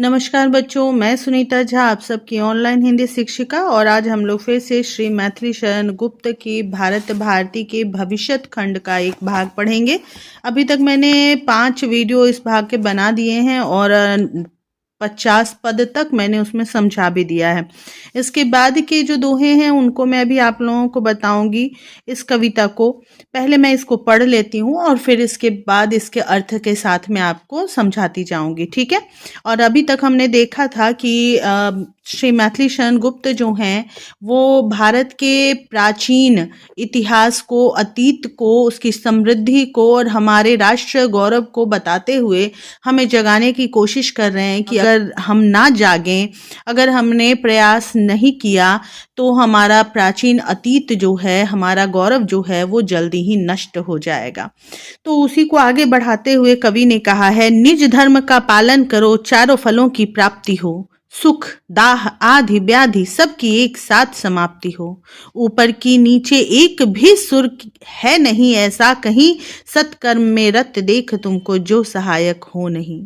नमस्कार बच्चों, मैं सुनीता झा आप सबकी ऑनलाइन हिंदी शिक्षिका। और आज हम लोग फिर से श्री मैथिली शरण गुप्त की भारत भारती के भविष्यत खंड का एक भाग पढ़ेंगे। अभी तक मैंने 5 वीडियो इस भाग के बना दिए हैं और 50 पद तक मैंने उसमें समझा भी दिया है। इसके बाद के जो दोहे हैं उनको मैं अभी आप लोगों को बताऊंगी। इस कविता को पहले मैं इसको पढ़ लेती हूँ और फिर इसके बाद इसके अर्थ के साथ मैं आपको समझाती जाऊंगी, ठीक है। और अभी तक हमने देखा था कि श्री मैथिली शरण गुप्त जो हैं वो भारत के प्राचीन इतिहास को, अतीत को, उसकी समृद्धि को और हमारे राष्ट्र गौरव को बताते हुए हमें जगाने की कोशिश कर रहे हैं कि अगर हम ना जागें, अगर हमने प्रयास नहीं किया तो हमारा प्राचीन अतीत जो है, हमारा गौरव जो है वो जल्दी ही नष्ट हो जाएगा। तो उसी को आगे बढ़ाते हुए कवि ने कहा है, निज धर्म का पालन करो, चारों फलों की प्राप्ति हो, सुख दाह आदि व्याधि सबकी एक साथ समाप्ति हो। ऊपर की नीचे एक भी सुर है नहीं ऐसा कहीं, सत्कर्म में रत देख तुमको जो सहायक हो नहीं।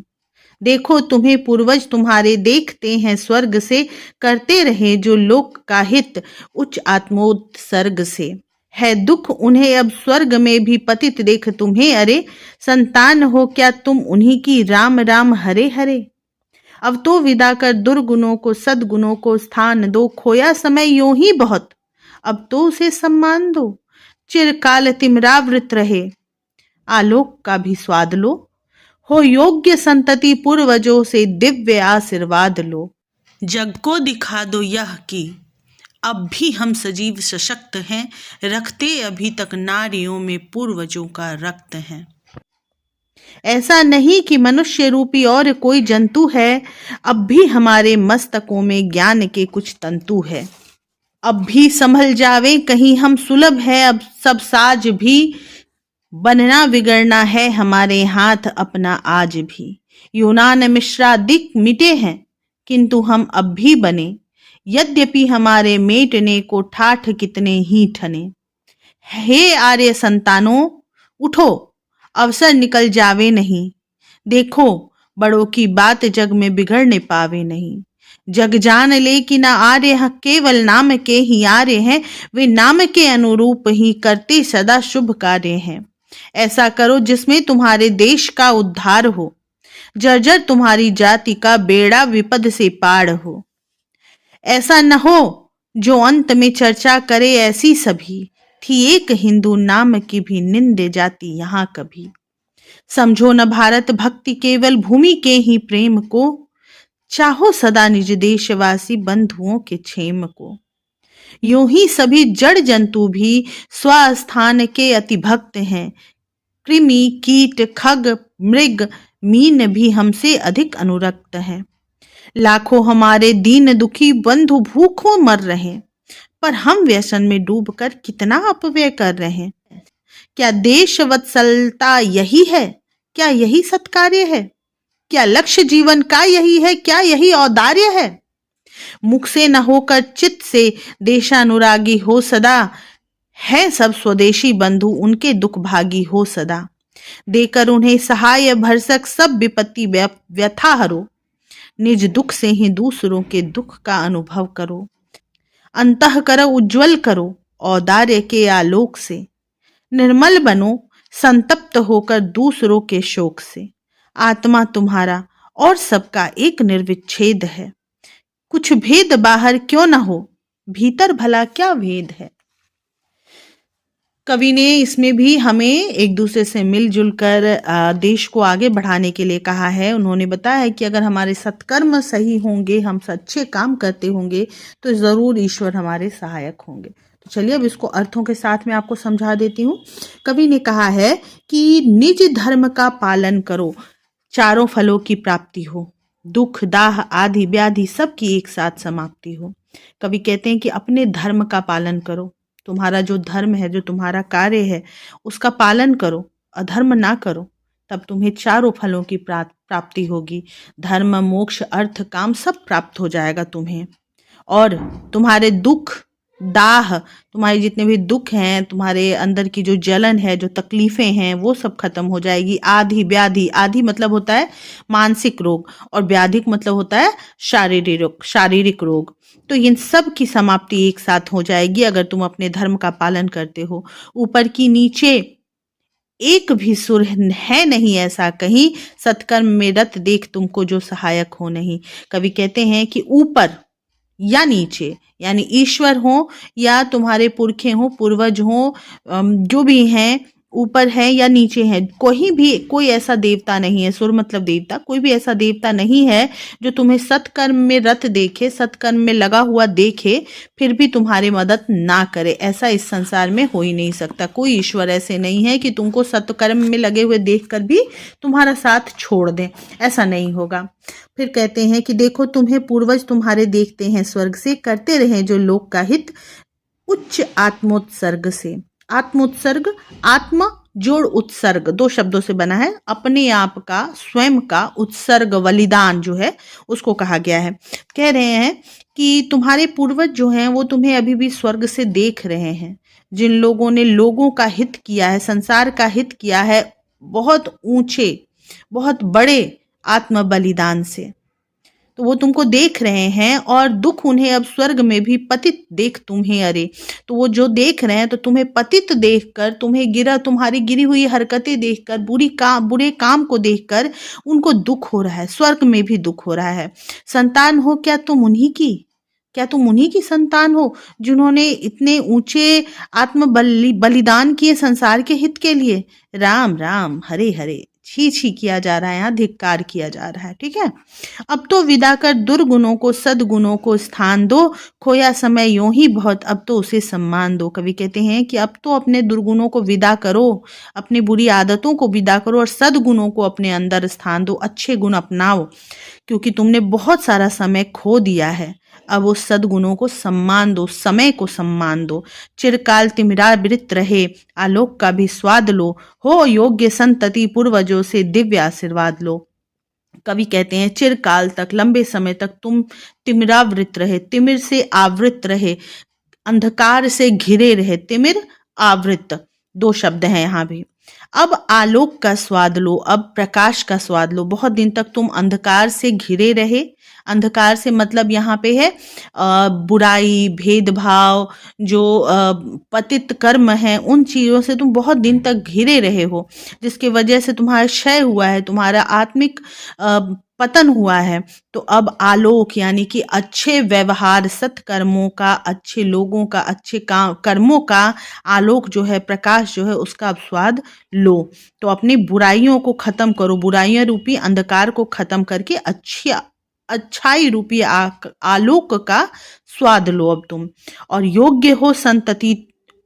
देखो तुम्हें पूर्वज तुम्हारे देखते हैं स्वर्ग से, करते रहे जो लोक का हित उच्च आत्मोत्सर्ग से। है दुख उन्हें अब स्वर्ग में भी पतित देख तुम्हें, अरे संतान हो क्या तुम उन्हीं की, राम राम हरे हरे। अब तो विदा कर दुर्गुणों को, सद्गुणों को स्थान दो, खोया समय यूं ही बहुत, अब तो उसे सम्मान दो। चिरकाल तिमिरावृत रहे, आलोक का भी स्वाद लो, हो योग्य संतति पूर्वजों से दिव्य आशीर्वाद लो। जग को दिखा दो यह कि अब भी हम सजीव सशक्त हैं, रखते अभी तक नारियों में पूर्वजों का रक्त है। ऐसा नहीं कि मनुष्य रूपी और कोई जंतु है, अब भी हमारे मस्तकों में ज्ञान के कुछ तंतु है। अब भी संभल जावे कहीं हम सुलभ है, अब सब साज भी बनना बिगड़ना है हमारे हाथ अपना आज भी। यूनान मिश्रादिक मिटे हैं किंतु हम अब भी बने, यद्यपि हमारे मेटने को ठाठ कितने ही ठने। हे आर्य संतानों उठो, अवसर निकल जावे नहीं, देखो बड़ों की बात जग में बिगड़ने पावे नहीं। जग जान ले कि न आर्य केवल नाम के ही आर्य हैं, वे नाम के अनुरूप ही करते सदा शुभ कार्य हैं। ऐसा करो जिसमें तुम्हारे देश का उद्धार हो, जर्जर तुम्हारी जाति का बेड़ा विपद से पार हो। ऐसा न हो जो अंत में चर्चा करे ऐसी सभी, थी एक हिंदू नाम की भी निंदे जाती यहाँ कभी। समझो न भारत भक्ति केवल भूमि के ही प्रेम को, चाहो सदा निज देशवासी बंधुओं के क्षेम को। यूं ही सभी जड़ जंतु भी स्वस्थान के अति भक्त हैं, कृमि कीट खग मृग मीन भी हमसे अधिक अनुरक्त हैं। लाखों हमारे दीन दुखी बंधु भूखों मर रहे, पर हम व्यसन में डूबकर कितना अपव्यय कर रहे हैं। क्या देश वत्सलता यही है, क्या यही सत्कार्य है, क्या लक्ष्य जीवन का यही है, क्या यही औदार्य है। मुख से न होकर चित्त से देशानुरागी हो सदा, है सब स्वदेशी बंधु उनके दुख भागी हो सदा। देकर उन्हें सहाय भरसक सब विपत्ति व्यथा हरो, निज दुख से ही दूसरों के दुख का अनुभव करो। अंतः करो उज्जवल करो औदार्य के आलोक से, निर्मल बनो संतप्त होकर दूसरों के शोक से। आत्मा तुम्हारा और सबका एक निर्विच्छेद है, कुछ भेद बाहर क्यों न हो, भीतर भला क्या भेद है। कवि ने इसमें भी हमें एक दूसरे से मिलजुल कर देश को आगे बढ़ाने के लिए कहा है। उन्होंने बताया है कि अगर हमारे सत्कर्म सही होंगे, हम अच्छे काम करते होंगे तो जरूर ईश्वर हमारे सहायक होंगे। तो चलिए अब इसको अर्थों के साथ में आपको समझा देती हूँ। कवि ने कहा है कि निज धर्म का पालन करो, चारों फलों की प्राप्ति हो, दुख दाह आदि व्याधि सबकी एक साथ समाप्ति हो। कवि कहते हैं कि अपने धर्म का पालन करो, तुम्हारा जो धर्म है, जो तुम्हारा कार्य है उसका पालन करो, अधर्म ना करो, तब तुम्हें चारों फलों की प्राप्ति होगी। धर्म मोक्ष अर्थ काम सब प्राप्त हो जाएगा तुम्हें। और तुम्हारे दुख दाह, तुम्हारे जितने भी दुख हैं, तुम्हारे अंदर की जो जलन है, जो तकलीफें हैं, वो सब खत्म हो जाएगी। आधि व्याधि, आधि मतलब होता है मानसिक रोग और व्याधिक मतलब होता है शारीरिक रोग। तो इन सब की समाप्ति एक साथ हो जाएगी अगर तुम अपने धर्म का पालन करते हो। ऊपर की नीचे एक भी सुर है नहीं ऐसा कहीं, सत्कर्म में रत देख तुमको जो सहायक हो नहीं। कवि कहते हैं कि ऊपर या नीचे, यानी ईश्वर हो या तुम्हारे पुरखे हो, पूर्वज हो, जो भी हैं, ऊपर है या नीचे है, कोई ऐसा देवता नहीं है, सुर मतलब देवता, कोई भी ऐसा देवता नहीं है जो तुम्हें सत्कर्म में रत देखे, सत्कर्म में लगा हुआ देखे, फिर भी तुम्हारी मदद ना करे। ऐसा इस संसार में हो ही नहीं सकता। कोई ईश्वर ऐसे नहीं है कि तुमको सत्कर्म में लगे हुए देखकर भी तुम्हारा साथ छोड़ दें, ऐसा नहीं होगा। फिर कहते हैं कि देखो तुम्हें पूर्वज तुम्हारे देखते हैं स्वर्ग से, करते रहे जो लोक का हित उच्च आत्मोत्सर्ग से। आत्मोत्सर्ग, आत्म जोड़ उत्सर्ग, दो शब्दों से बना है। अपने आप का, स्वयं का उत्सर्ग, बलिदान जो है उसको कहा गया है। कह रहे हैं कि तुम्हारे पूर्वज जो हैं वो तुम्हें अभी भी स्वर्ग से देख रहे हैं। जिन लोगों ने लोगों का हित किया है, संसार का हित किया है, बहुत ऊंचे, बहुत बड़े आत्म बलिदान से, तो वो तुमको देख रहे हैं और दुख उन्हें अब स्वर्ग में भी पतित देख तुम्हें। अरे, तो वो जो देख रहे हैं तो तुम्हें पतित देखकर, तुम्हारी गिरी हुई हरकतें देखकर, बुरे काम को देखकर उनको दुख हो रहा है, स्वर्ग में भी दुख हो रहा है। संतान हो क्या तुम उन्हीं की? क्या तुम उन्हीं की संतान हो जिन्होंने इतने ऊंचे बलिदान किए संसार के हित के लिए? राम राम, हरे हरे, छी छी किया जा रहा है, यहाँ धिक्कार किया जा रहा है। ठीक है, अब तो विदा कर दुर्गुणों को, सद्गुणों को स्थान दो, खोया समय यूं ही बहुत, अब तो उसे सम्मान दो। कवि कहते हैं कि अब तो अपने दुर्गुणों को विदा करो, अपनी बुरी आदतों को विदा करो और सद्गुणों को अपने अंदर स्थान दो, अच्छे गुण अपनाओ, क्योंकि तुमने बहुत सारा समय खो दिया है। अब उस सद्गुणों को सम्मान दो, समय को सम्मान दो। चिरकाल तिमिरावृत रहे, आलोक का भी स्वाद लो, हो योग्य संतति पूर्वजों से दिव्य आशीर्वाद लो। कवि कहते हैं चिरकाल तक, लंबे समय तक तुम तिमिरावृत रहे, तिमिर से आवृत रहे, अंधकार से घिरे रहे, तिमिर आवृत, दो शब्द हैं यहाँ भी। अब आलोक का स्वाद लो, अब प्रकाश का स्वाद लो। बहुत दिन तक तुम अंधकार से घिरे रहे, अंधकार से मतलब यहाँ पे है बुराई, भेदभाव, जो पतित कर्म है, उन चीज़ों से तुम बहुत दिन तक घिरे रहे हो, जिसकी वजह से तुम्हारा क्षय हुआ है, तुम्हारा आत्मिक पतन हुआ है। तो अब आलोक यानी कि अच्छे व्यवहार, सत्कर्मों का, अच्छे लोगों का, अच्छे कर्मों का आलोक जो है, प्रकाश जो है, उसका अब स्वाद लो। तो अपनी बुराइयों को खत्म करो, बुराइयां रूपी अंधकार को खत्म करके अच्छाई रूपी आलोक का स्वाद लो अब तुम। और योग्य हो संतति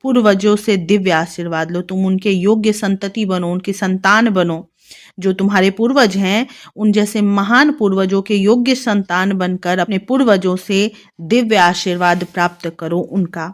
पूर्वजों से दिव्य आशीर्वाद लो, तुम उनके योग्य संतति बनो, उनकी संतान बनो। जो तुम्हारे पूर्वज हैं उन जैसे महान पूर्वजों के योग्य संतान बनकर अपने पूर्वजों से दिव्य आशीर्वाद प्राप्त करो उनका।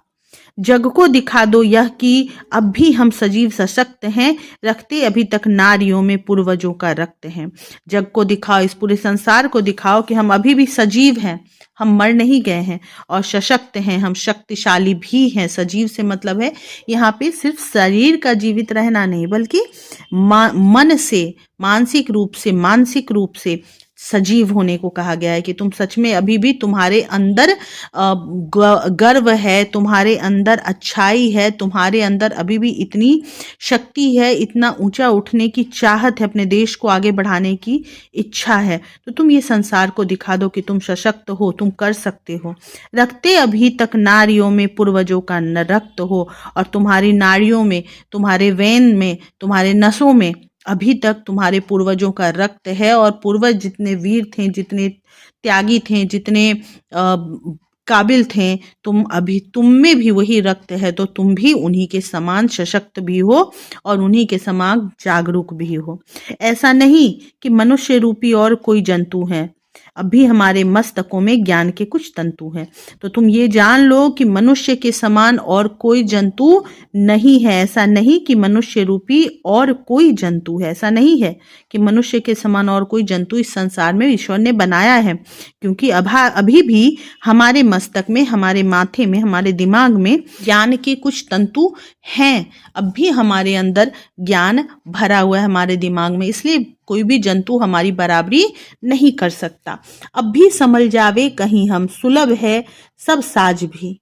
जग को दिखा दो यह कि अब भी हम सजीव सशक्त हैं, रखते अभी तक नारियों में पूर्वजों का रक्त है। जग को दिखाओ, इस पूरे संसार को दिखाओ कि हम अभी भी सजीव हैं, हम मर नहीं गए हैं और सशक्त हैं, हम शक्तिशाली भी हैं। सजीव से मतलब है यहाँ पे सिर्फ शरीर का जीवित रहना नहीं, बल्कि मन से, मानसिक रूप से सजीव होने को कहा गया है कि तुम सच में अभी भी, तुम्हारे अंदर गर्व है, तुम्हारे अंदर अच्छाई है, तुम्हारे अंदर अभी भी इतनी शक्ति है, इतना ऊंचा उठने की चाहत है, अपने देश को आगे बढ़ाने की इच्छा है। तो तुम ये संसार को दिखा दो कि तुम सशक्त हो, तुम कर सकते हो। रखते अभी तक नारियों में पूर्वजों का रक्त हो, और तुम्हारी नाड़ियों में, तुम्हारे वेन में, तुम्हारे नसों में अभी तक तुम्हारे पूर्वजों का रक्त है। और पूर्वज जितने वीर थे, जितने त्यागी थे, जितने काबिल थे, तुम में भी वही रक्त है, तो तुम भी उन्हीं के समान सशक्त भी हो और उन्हीं के समान जागरूक भी हो। ऐसा नहीं कि मनुष्य रूपी और कोई जंतु है, अभी हमारे मस्तकों में ज्ञान के कुछ तंतु हैं। तो तुम ये जान लो कि मनुष्य के समान और कोई जंतु नहीं है। ऐसा नहीं कि मनुष्य रूपी और कोई जंतु है, ऐसा नहीं है कि मनुष्य के समान और कोई जंतु इस संसार में ईश्वर ने बनाया है, क्योंकि अभी भी हमारे मस्तक में, हमारे माथे में, हमारे दिमाग में ज्ञान के कुछ तंतु हैं। अब भी हमारे अंदर ज्ञान भरा हुआ है हमारे दिमाग में, इसलिए कोई भी जंतु हमारी बराबरी नहीं कर सकता। अब भी संभल जावे कहीं हम, सुलभ है सब साज भी,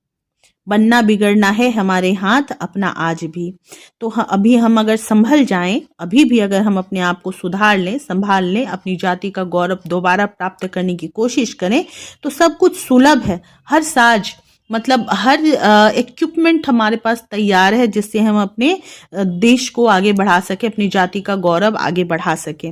बनना बिगड़ना है हमारे हाथ अपना आज भी। तो अभी हम अगर संभल जाएं, अभी भी अगर हम अपने आप को सुधार लें, संभाल लें, अपनी जाति का गौरव दोबारा प्राप्त करने की कोशिश करें, तो सब कुछ सुलभ है। हर साज मतलब हर इक्विपमेंट हमारे पास तैयार है, जिससे हम अपने देश को आगे बढ़ा सके, अपनी जाति का गौरव आगे बढ़ा सके।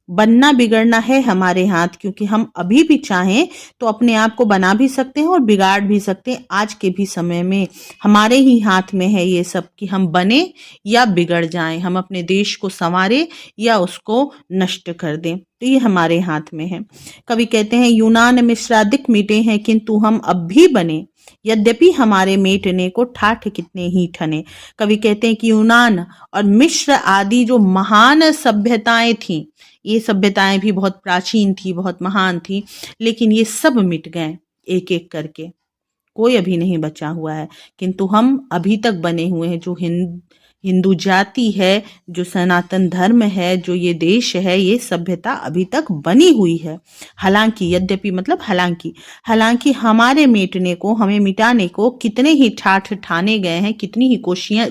बनना बिगड़ना है हमारे हाथ, क्योंकि हम अभी भी चाहें तो अपने आप को बना भी सकते हैं और बिगाड़ भी सकते हैं। आज के भी समय में हमारे ही हाथ में है ये सब, कि हम बने या बिगड़ जाएं, हम अपने देश को संवारें या उसको नष्ट कर दें, तो ये हमारे हाथ में है। कवि कहते हैं, यूनान मिश्रादिक मिटे हैं किंतु हम अब भी बने, यद्यपि हमारे मेटने को ठाठ कितने ही ठने। कवि कहते हैं कि यूनान और मिश्र आदि जो महान सभ्यताएं थीं, ये सभ्यताएं भी बहुत प्राचीन थी, बहुत महान थी, लेकिन ये सब मिट गए एक एक करके, कोई अभी नहीं बचा हुआ है। किंतु हम अभी तक बने हुए हैं। जो हिंदू जाति है, जो सनातन धर्म है, जो ये देश है, ये सभ्यता अभी तक बनी हुई है। हालांकि, यद्यपि मतलब हालांकि हमारे मिटने को, हमें मिटाने को कितने ही ठाठ ठाने गए हैं, कितनी ही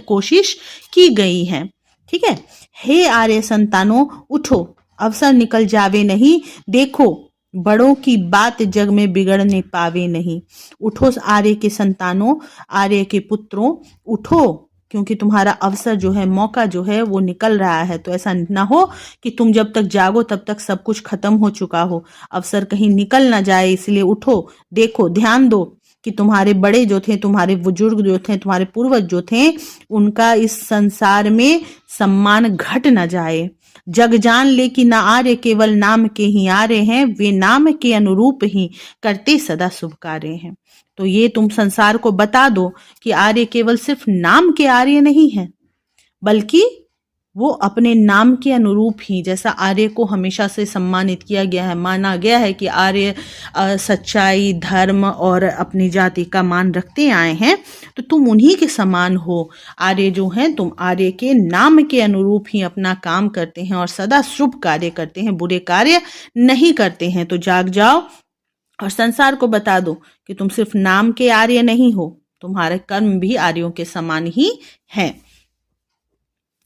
कोशिश की गई है। ठीक है। हे आर्य संतानों उठो, अवसर निकल जावे नहीं, देखो बड़ों की बात जग में बिगड़ने पावे नहीं। उठो आर्य के संतानों, आर्य के पुत्रों, उठो, क्योंकि तुम्हारा अवसर जो है, मौका जो है वो निकल रहा है। तो ऐसा ना हो कि तुम जब तक जागो तब तक सब कुछ खत्म हो चुका हो, अवसर कहीं निकल ना जाए। इसलिए उठो, देखो, ध्यान दो कि तुम्हारे बड़े जो थे, तुम्हारे बुजुर्ग जो थे, तुम्हारे पूर्वज जो थे, उनका इस संसार में सम्मान घट न जाए। जग जान ले कि न आर्य केवल नाम के ही आर्य हैं, वे नाम के अनुरूप ही करते सदा शुभ कार्य हैं। तो ये तुम संसार को बता दो कि आर्य केवल सिर्फ नाम के आर्य नहीं है, बल्कि वो अपने नाम के अनुरूप ही, जैसा आर्य को हमेशा से सम्मानित किया गया है, माना गया है कि आर्य सच्चाई, धर्म और अपनी जाति का मान रखते आए हैं, तो तुम उन्हीं के समान हो। आर्य जो हैं, तुम आर्य के नाम के अनुरूप ही अपना काम करते हैं और सदा शुभ कार्य करते हैं, बुरे कार्य नहीं करते हैं। तो जाग जाओ और संसार को बता दो कि तुम सिर्फ नाम के आर्य नहीं हो, तुम्हारे कर्म भी आर्यों के समान ही हैं।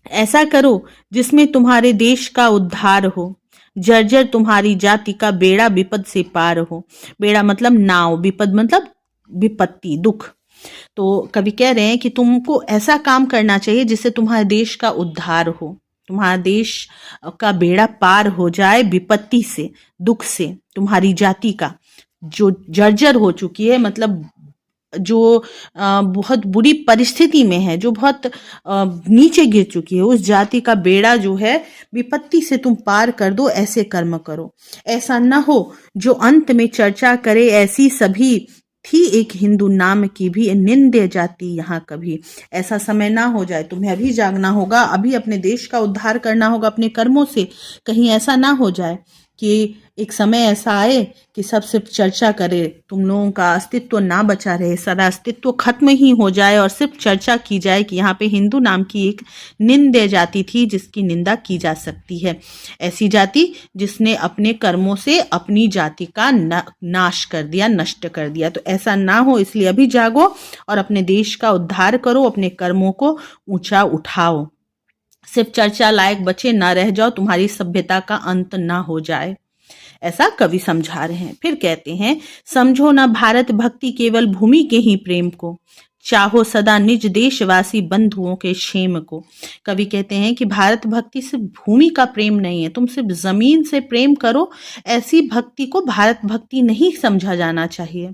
ऐसा करो जिसमें तुम्हारे देश का उद्धार हो, जर्जर तुम्हारी जाति का बेड़ा विपद से पार हो। बेड़ा मतलब नाव, विपद मतलब विपत्ति, दुख। तो कवि कह रहे हैं कि तुमको ऐसा काम करना चाहिए जिससे तुम्हारे देश का उद्धार हो, तुम्हारा देश का बेड़ा पार हो जाए विपत्ति से, दुख से। तुम्हारी जाति का जो जर्जर हो चुकी है, मतलब जो बहुत बुरी परिस्थिति में है, जो बहुत नीचे गिर चुकी है, उस जाति का बेड़ा जो है विपत्ति से तुम पार कर दो। ऐसे कर्म करो। ऐसा न हो जो अंत में चर्चा करे, ऐसी सभी थी एक हिंदू नाम की भी, निंद्य जाति यहाँ कभी। ऐसा समय ना हो जाए, तुम्हें अभी जागना होगा, अभी अपने देश का उद्धार करना होगा अपने कर्मों से। कहीं ऐसा ना हो जाए कि एक समय ऐसा आए कि सब सिर्फ चर्चा करे, तुम लोगों का अस्तित्व ना बचा रहे, सारा अस्तित्व खत्म ही हो जाए और सिर्फ चर्चा की जाए कि यहाँ पे हिंदू नाम की एक निंद्य जाति थी जिसकी निंदा की जा सकती है। ऐसी जाति जिसने अपने कर्मों से अपनी जाति का नाश कर दिया, नष्ट कर दिया। तो ऐसा ना हो, इसलिए अभी जागो और अपने देश का उद्धार करो, अपने कर्मों को ऊंचा उठाओ। सिर्फ चर्चा लायक बचे ना रह जाओ, तुम्हारी सभ्यता का अंत ना हो जाए। ऐसा कवि समझा रहे हैं। फिर कहते हैं, समझो ना भारत भक्ति केवल भूमि के ही प्रेम को, चाहो सदा निज देशवासी बंधुओं के क्षेम को। कवि कहते हैं कि भारत भक्ति सिर्फ भूमि का प्रेम नहीं है, तुम सिर्फ जमीन से प्रेम करो, ऐसी भक्ति को भारत भक्ति नहीं समझा जाना चाहिए।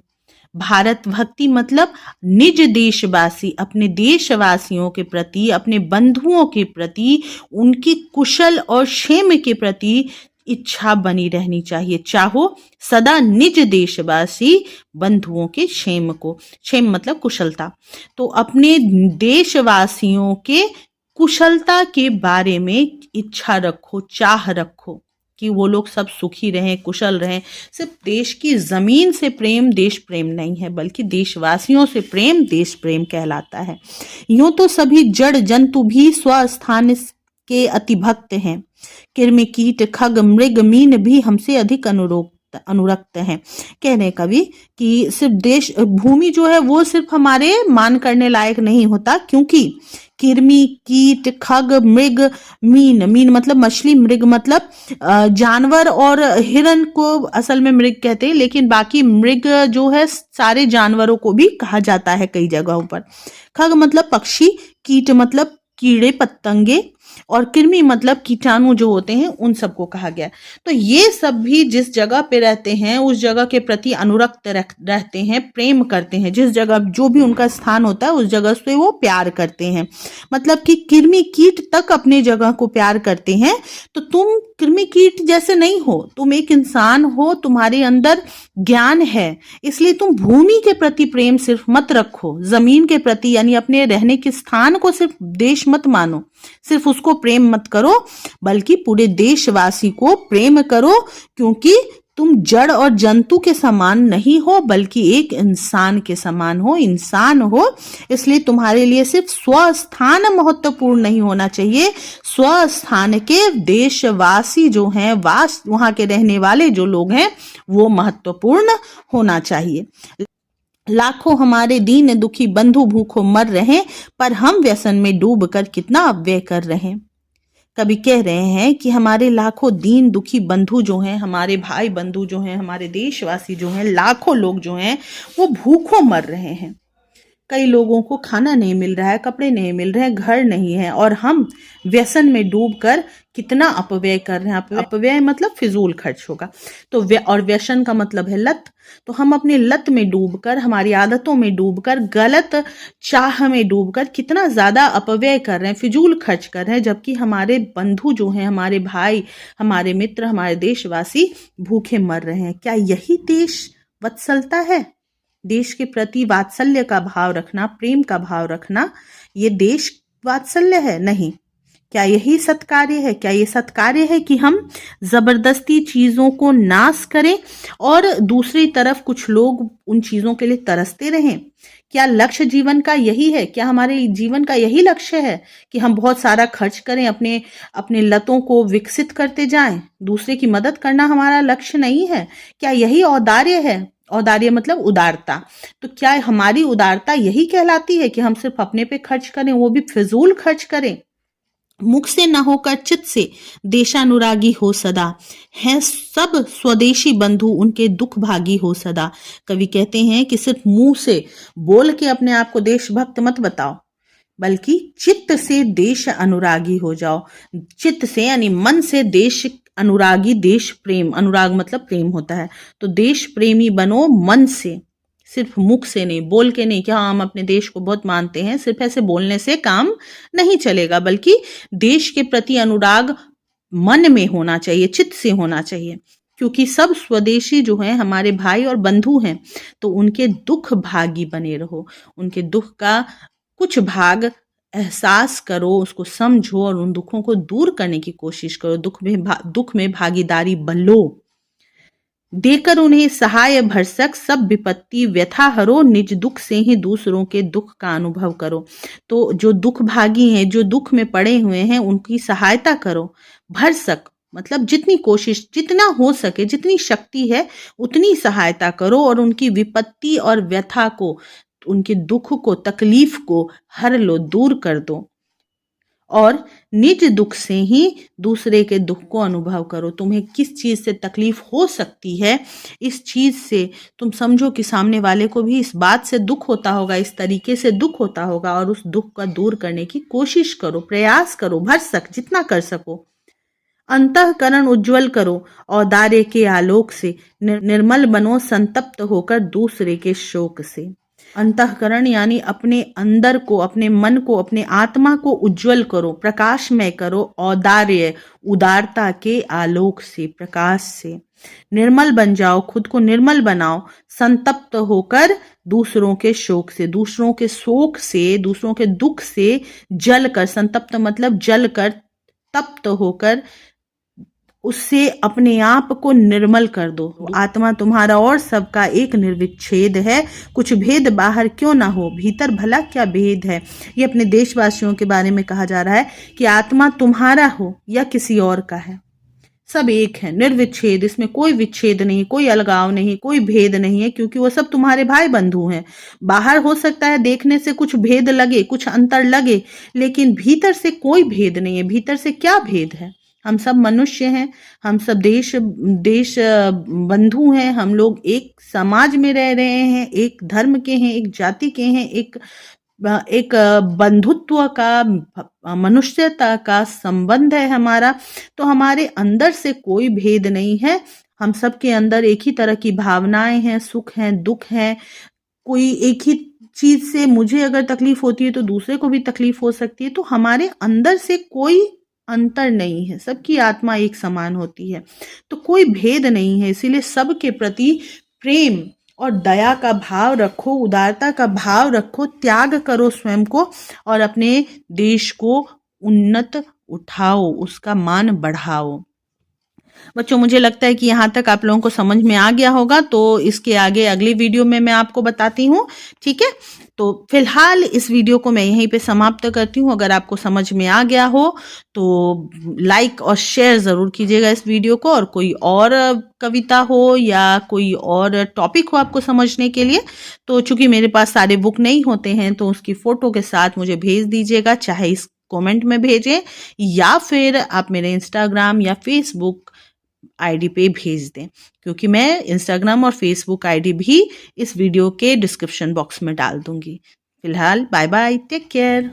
भारत भक्ति मतलब निज देशवासी, अपने देशवासियों के प्रति, अपने बंधुओं के प्रति, उनकी कुशल और क्षेम के प्रति इच्छा बनी रहनी चाहिए। चाहो सदा निज देशवासी बंधुओं के क्षेम को। क्षेम मतलब कुशलता। तो अपने देशवासियों के कुशलता के बारे में इच्छा रखो, चाह रखो कि वो लोग सब सुखी रहें, कुशल रहें। सिर्फ देश की जमीन से प्रेम देश प्रेम नहीं है, बल्कि देशवासियों से प्रेम देश प्रेम कहलाता है। यूं तो सभी जड़ जंतु भी स्वस्थान के अति भक्त हैं। कृमि कीट खग मृग मीन भी हमसे अधिक अनुरक्त हैं। कह रहे कवि कि सिर्फ देश भूमि जो है वो सिर्फ हमारे मान करने लायक नहीं होता, क्योंकि कृमि कीट खग मृग मीन, मीन मतलब मछली, मृग मतलब जानवर, और हिरण को असल में मृग कहते हैं, लेकिन बाकी मृग जो है सारे जानवरों को भी कहा जाता है कई जगहों पर। खग मतलब पक्षी, कीट मतलब कीड़े पतंगे, और कृमि मतलब कीटाणु जो होते हैं उन सबको कहा गया। तो ये सब भी जिस जगह पे रहते हैं उस जगह के प्रति अनुरक्त रहते हैं, प्रेम करते हैं। जिस जगह जो भी उनका स्थान होता है उस जगह से वो प्यार करते हैं। मतलब कि कृमि कीट तक अपने जगह को प्यार करते हैं। तो तुम कृमि कीट जैसे नहीं हो, तुम एक इंसान हो, तुम्हारे अंदर ज्ञान है, इसलिए तुम भूमि के प्रति प्रेम सिर्फ मत रखो, जमीन के प्रति यानी अपने रहने के स्थान को सिर्फ देश मत मानो, सिर्फ उसको प्रेम मत करो, बल्कि पूरे देशवासी को प्रेम करो, क्योंकि तुम जड़ और जंतु के समान नहीं हो, बल्कि एक इंसान के समान हो, इंसान हो। इसलिए तुम्हारे लिए सिर्फ स्वस्थान महत्वपूर्ण नहीं होना चाहिए, स्वस्थान के देशवासी जो हैं, वहां के रहने वाले जो लोग हैं वो महत्वपूर्ण होना चाहिए। लाखों हमारे दीन दुखी बंधु भूखों मर रहे, पर हम व्यसन में डूब कर कितना अव्यय कर रहे। कभी कह रहे हैं कि हमारे लाखों दीन दुखी बंधु जो हैं, हमारे भाई बंधु जो हैं, हमारे देशवासी जो हैं, लाखों लोग जो हैं वो भूखों मर रहे हैं। कई लोगों को खाना नहीं मिल रहा है, कपड़े नहीं मिल रहे हैं, घर नहीं है, और हम व्यसन में डूबकर कितना अपव्यय कर रहे हैं। अपव्यय मतलब फिजूल खर्च होगा। तो और व्यसन का मतलब है लत। तो हम अपने लत में डूबकर, हमारी आदतों में डूबकर, गलत चाह में डूबकर कितना ज्यादा अपव्यय कर रहे हैं, फिजूल खर्च कर रहे हैं, जबकि हमारे बंधु जो हैं, हमारे भाई, हमारे मित्र, हमारे देशवासी भूखे मर रहे हैं। क्या यही देश वत्सलता है? देश के प्रति वात्सल्य का भाव रखना, प्रेम का भाव रखना, ये देश वात्सल्य है? नहीं। क्या यही सत्कार्य है? क्या ये सत्कार्य है कि हम जबरदस्ती चीजों को नाश करें और दूसरी तरफ कुछ लोग उन चीजों के लिए तरसते रहें? क्या लक्ष्य जीवन का यही है? क्या हमारे जीवन का यही लक्ष्य है कि हम बहुत सारा खर्च करें, अपने अपने लतों को विकसित करते जाएं? दूसरे की मदद करना हमारा लक्ष्य नहीं है? क्या यही औदार्य है? औदार्य मतलब उदारता। तो क्या हमारी उदारता यही कहलाती है कि हम सिर्फ अपने पे खर्च करें, वो भी फिजूल खर्च करें? मुख से न होकर चित्त से देशानुरागी हो सदा, हैं सब स्वदेशी बंधु उनके दुख भागी हो सदा। कवि कहते हैं कि सिर्फ मुंह से बोल के अपने आप को देशभक्त मत बताओ, बल्कि चित्त से देश अनुरागी हो जाओ। चित्त से यानी मन से देश अनुरागी, देश प्रेम, अनुराग मतलब प्रेम होता है, तो देश प्रेमी बनो मन से, सिर्फ मुख से नहीं, बोल के नहीं कि हाँ हम अपने देश को बहुत मानते हैं। सिर्फ ऐसे बोलने से काम नहीं चलेगा, बल्कि देश के प्रति अनुराग मन में होना चाहिए, चित्त से होना चाहिए, क्योंकि सब स्वदेशी जो हैं हमारे भाई और बंधु हैं, तो उनके दुख भागी बने रहो, उनके दुख का कुछ भाग एहसास करो, उसको समझो और उन दुखों को दूर करने की कोशिश करो। दुख में भागीदारी बलो, देकर उन्हें सहाय भरसक सब विपत्ति व्यथा हरो, निज दुख से ही दूसरों के दुख का अनुभव करो। तो जो दुख भागी हैं, जो दुख में पड़े हुए हैं, उनकी सहायता करो। भरसक मतलब जितनी कोशिश, जितना हो सके, जितनी शक्ति है उतनी सहायता करो, और उनकी विपत्ति और व्यथा को, उनके दुख को, तकलीफ को हर लो, दूर कर दो, और निज दुख से ही दूसरे के दुख को अनुभव करो। तुम्हें किस चीज से तकलीफ हो सकती है, इस चीज से तुम समझो कि सामने वाले को भी इस बात से दुख होता होगा, इस तरीके से दुख होता होगा, और उस दुख का दूर करने की कोशिश करो, प्रयास करो, भरसक जितना कर सको। अंतःकरण उज्जवल करो औदार्य के आलोक से, निर्मल बनो संतप्त होकर दूसरे के शोक से। अंतःकरण यानी अपने अंदर को, अपने मन को, अपने आत्मा को उज्जवल करो, प्रकाशमय करो, औदार्य, उदारता के आलोक से, प्रकाश से। निर्मल बन जाओ, खुद को निर्मल बनाओ, संतप्त होकर दूसरों के शोक से, दूसरों के शोक से, दूसरों के दुख से जल कर, संतप्त मतलब जल कर, तप्त होकर उससे अपने आप को निर्मल कर दो। आत्मा तुम्हारा और सबका एक निर्विच्छेद है, कुछ भेद बाहर क्यों ना हो, भीतर भला क्या भेद है। ये अपने देशवासियों के बारे में कहा जा रहा है कि आत्मा तुम्हारा हो या किसी और का है, सब एक है, निर्विच्छेद, इसमें कोई विच्छेद नहीं, कोई अलगाव नहीं, कोई भेद नहीं है, क्योंकि वो सब तुम्हारे भाई बंधु हैं। बाहर हो सकता है देखने से कुछ भेद लगे, कुछ अंतर लगे, लेकिन भीतर से कोई भेद नहीं है। भीतर से क्या भेद है? हम सब मनुष्य हैं, हम सब देश देश बंधु हैं, हम लोग एक समाज में रह रहे हैं, एक धर्म के हैं, एक जाति के हैं, एक बंधुत्व का, मनुष्यता का संबंध है हमारा। तो हमारे अंदर से कोई भेद नहीं है, हम सबके अंदर एक ही तरह की भावनाएं हैं, सुख हैं, दुख हैं। कोई एक ही चीज से मुझे अगर तकलीफ होती है तो दूसरे को भी तकलीफ हो सकती है। तो हमारे अंदर से कोई अंतर नहीं है, सबकी आत्मा एक समान होती है, तो कोई भेद नहीं है। इसीलिए सबके प्रति प्रेम और दया का भाव रखो, उदारता का भाव रखो, त्याग करो स्वयं को और अपने देश को उन्नत उठाओ, उसका मान बढ़ाओ। बच्चों, मुझे लगता है कि यहाँ तक आप लोगों को समझ में आ गया होगा, तो इसके आगे अगली वीडियो में मैं आपको बताती हूँ। ठीक है, तो फिलहाल इस वीडियो को मैं यहीं पे समाप्त करती हूँ। अगर आपको समझ में आ गया हो तो लाइक और शेयर ज़रूर कीजिएगा इस वीडियो को, और कोई और कविता हो या कोई और टॉपिक हो आपको समझने के लिए, तो चूंकि मेरे पास सारे बुक नहीं होते हैं तो उसकी फ़ोटो के साथ मुझे भेज दीजिएगा, चाहे इस कमेंट में भेजें या फिर आप मेरे इंस्टाग्राम या फेसबुक आईडी पे भेज दें, क्योंकि मैं इंस्टाग्राम और फेसबुक आईडी भी इस वीडियो के डिस्क्रिप्शन बॉक्स में डाल दूंगी। फिलहाल बाय बाय, टेक केयर।